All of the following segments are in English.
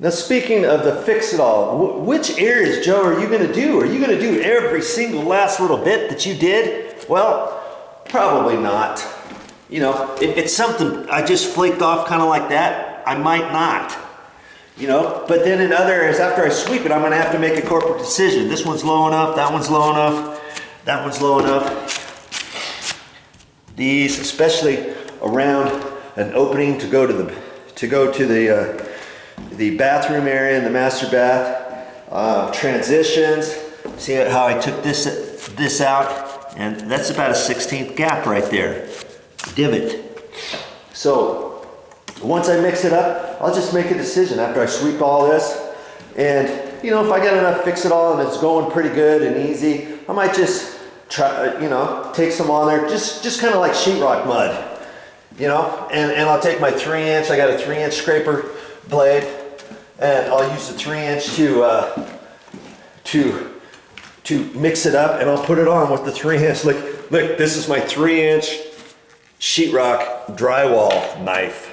Now speaking of the fix-it-all, which areas, Joe, are you going to do? Are you going to do every single last little bit that you did? Well, probably not. You know, if it's something I just flaked off kind of like that, I might not. You know, but then in other areas, after I sweep it, I'm going to have to make a corporate decision. This one's low enough, that one's low enough, that one's low enough. These, especially around an opening to go to the bathroom area in the master bath, transitions. See how I took this out, and that's about a 1/16 gap right there, divot. So once I mix it up, I'll just make a decision after I sweep all this. And you know, if I got enough fix-it-all and it's going pretty good and easy, I might just try, you know, take some on there, just kind of like sheetrock mud, you know. And I'll take my 3-inch. I got a 3-inch scraper blade, and I'll use the 3-inch to mix it up, and I'll put it on with the 3-inch. Look, this is my 3-inch sheetrock drywall knife.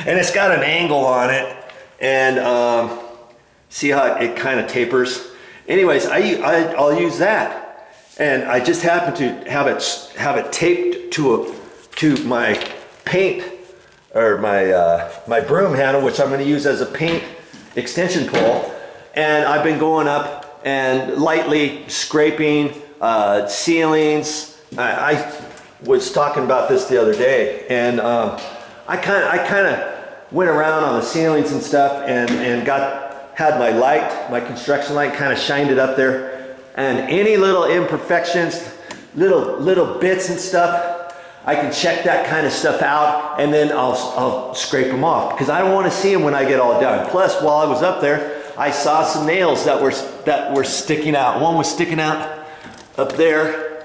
And it's got an angle on it, and see how it kind of tapers. Anyways, I'll use that, and I just happen to have it taped to my paint, or my broom handle, which I'm going to use as a paint extension pole. And I've been going up and lightly scraping ceilings. I was talking about this the other day, and I kind of went around on the ceilings and stuff, and had my construction light, kind of shined it up there, and any little imperfections, little bits and stuff, I can check that kind of stuff out, and then I'll scrape them off, because I don't want to see them when I get all done. Plus, while I was up there, I saw some nails that were sticking out. One was sticking out up there.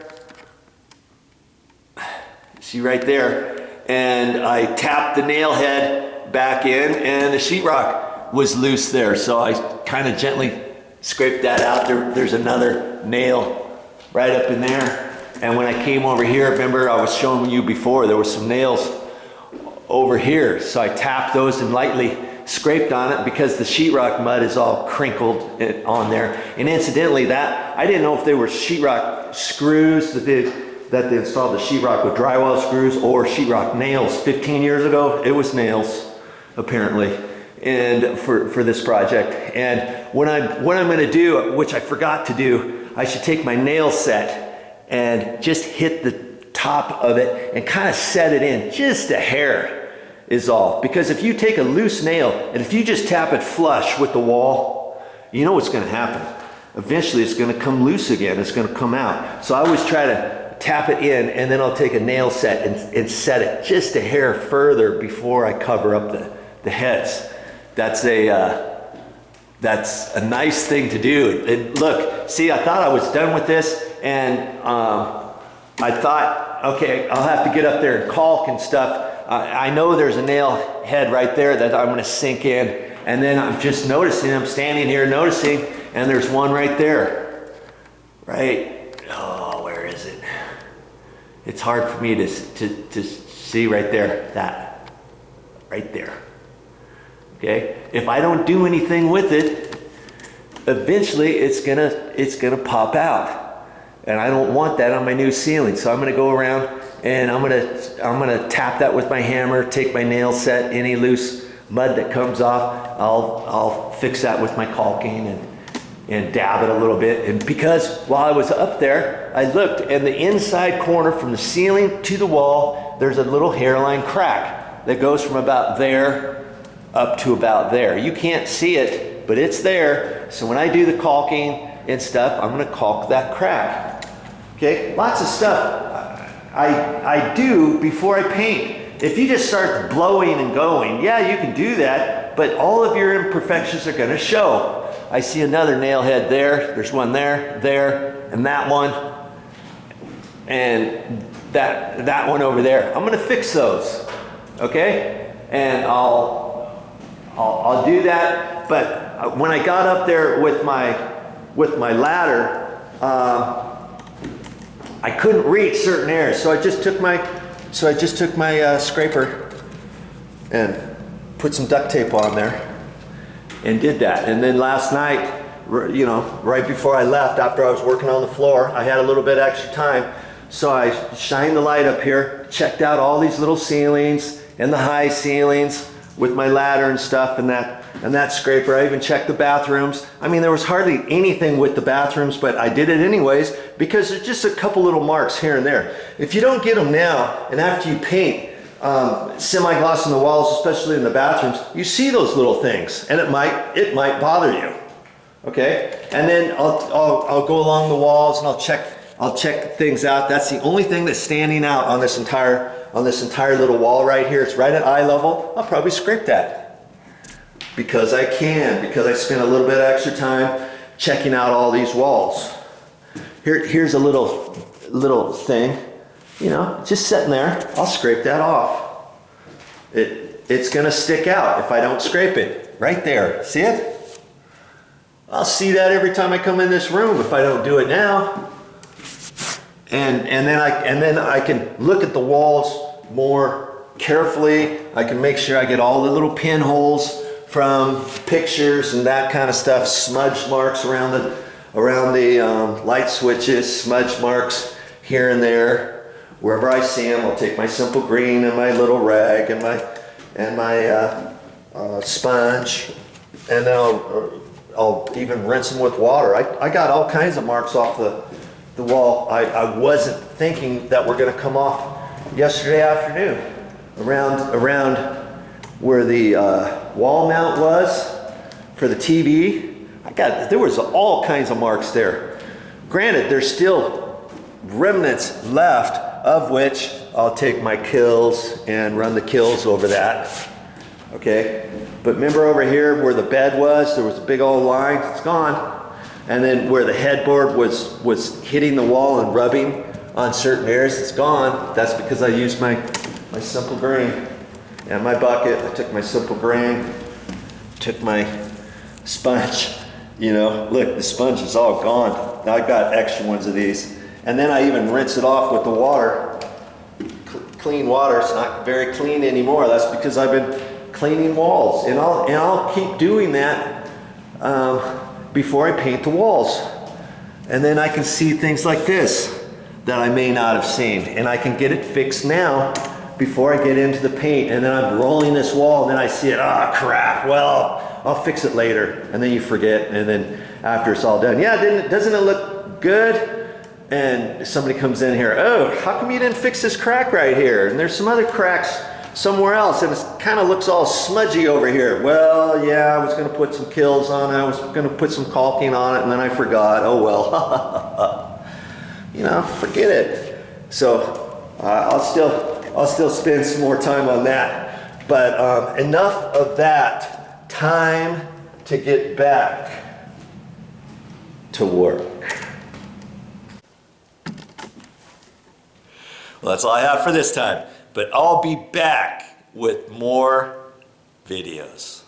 See right there. And I tapped the nail head back in, and the sheetrock was loose there. So I kind of gently scraped that out. There's another nail right up in there. And when I came over here, remember I was showing you before, there were some nails over here. So I tapped those and lightly scraped on it, because the sheetrock mud is all crinkled on there. And incidentally, that I didn't know if they were sheetrock screws that they installed the sheetrock with drywall screws, or sheetrock nails. 15 years ago, it was nails, apparently, and for this project. And what I'm going to do, which I forgot to do, I should take my nail set and just hit the top of it and kind of set it in just a hair is all. Because if you take a loose nail and if you just tap it flush with the wall, you know what's going to happen. Eventually it's going to come loose again. It's going to come out. So I always try to tap it in, and then I'll take a nail set and set it just a hair further before I cover up the heads. That's a nice thing to do. And look, see, I thought I was done with this, and I thought, okay, I'll have to get up there and caulk and stuff. I know there's a nail head right there that I'm going to sink in, and then I'm just noticing, I'm standing here noticing, and there's one right there. Right? Oh, where is it? It's hard for me to see right there, that right there. Okay? If I don't do anything with it, eventually it's gonna pop out. And I don't want that on my new ceiling. So I'm gonna go around and I'm gonna tap that with my hammer, take my nail set, any loose mud that comes off, I'll fix that with my caulking and dab it a little bit. And because while I was up there, I looked, and the inside corner from the ceiling to the wall, there's a little hairline crack that goes from about there up to about there. You can't see it, but it's there. So when I do the caulking and stuff, I'm gonna caulk that crack. Okay, lots of stuff I do before I paint. If you just start blowing and going, yeah, you can do that, but all of your imperfections are gonna show. I see another nail head there, there's one there, and that one, and that one over there. I'm gonna fix those, okay? And I'll do that, but when I got up there with my ladder, I couldn't reach certain areas, so I just took my scraper and put some duct tape on there and did that. And then last night, you know, right before I left, after I was working on the floor, I had a little bit extra time. So I shined the light up here, checked out all these little ceilings and the high ceilings with my ladder and stuff and that scraper. I even checked the bathrooms. I mean, there was hardly anything with the bathrooms, but I did it anyways because there's just a couple little marks here and there. If you don't get them now, and after you paint semi-gloss on the walls, especially in the bathrooms, you see those little things, and it might bother you. Okay, and then I'll go along the walls and I'll check things out. That's the only thing that's standing out on this entire little wall right here. It's right at eye level. I'll probably scrape that because I spent a little bit of extra time checking out all these walls. Here's a little thing, you know, just sitting there. I'll scrape that off. It's gonna stick out if I don't scrape it. Right there, see it? I'll see that every time I come in this room if I don't do it now. And then I can look at the walls more carefully. I can make sure I get all the little pinholes from pictures and that kind of stuff. Smudge marks around the light switches. Smudge marks here and there. Wherever I see them, I'll take my simple green and my little rag and my sponge, and then I'll even rinse them with water. I got all kinds of marks off the wall. I wasn't thinking that were going to come off yesterday afternoon. Around where the wall mount was for the TV, there was all kinds of marks there. Granted, there's still remnants left, of which I'll take my kills and run the kills over that. Okay, but remember over here where the bed was, there was a big old line, it's gone. And then where the headboard was hitting the wall and rubbing on certain areas, it's gone. That's because I used my simple green and my bucket. I took my simple green, took my sponge, you know, look, the sponge is all gone. Now I got extra ones of these. And then I even rinse it off with the water, clean water. It's not very clean anymore. That's because I've been cleaning walls, and I'll keep doing that before I paint the walls. And then I can see things like this that I may not have seen, and I can get it fixed now before I get into the paint. And then I'm rolling this wall, and then I see it, oh crap, well, I'll fix it later. And then you forget, and then after it's all done, yeah, doesn't it look good? And somebody comes in here, oh, how come you didn't fix this crack right here? And there's some other cracks somewhere else, and it kind of looks all smudgy over here. Well, yeah, I was going to put some kills on it. I was going to put some caulking on it, and then I forgot. Oh well, you know, forget it. So I'll still spend some more time on that. But enough of that. Time to get back to work. Well, that's all I have for this time. But I'll be back with more videos.